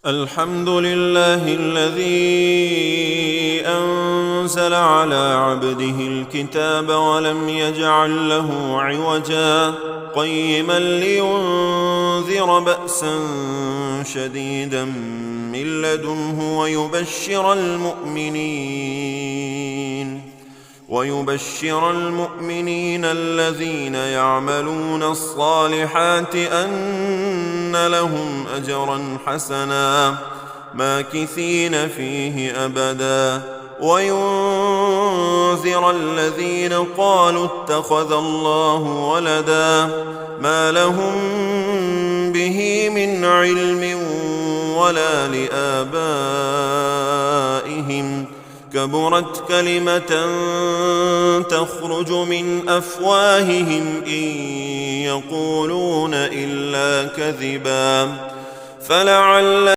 الحمد لله الذي أنزل على عبده الكتاب ولم يجعل له عوجا قيما لينذر بأسا شديدا من لدنه ويبشر المؤمنين الذين يعملون الصالحات أن لهم أجرا حسنا ماكثين فيه أبدا وينذر الذين قالوا اتخذ الله ولدا ما لهم به من علم ولا لآبائهم كبرت كلمة تخرج من أفواههم إن يقولون إلا كذبا فلعل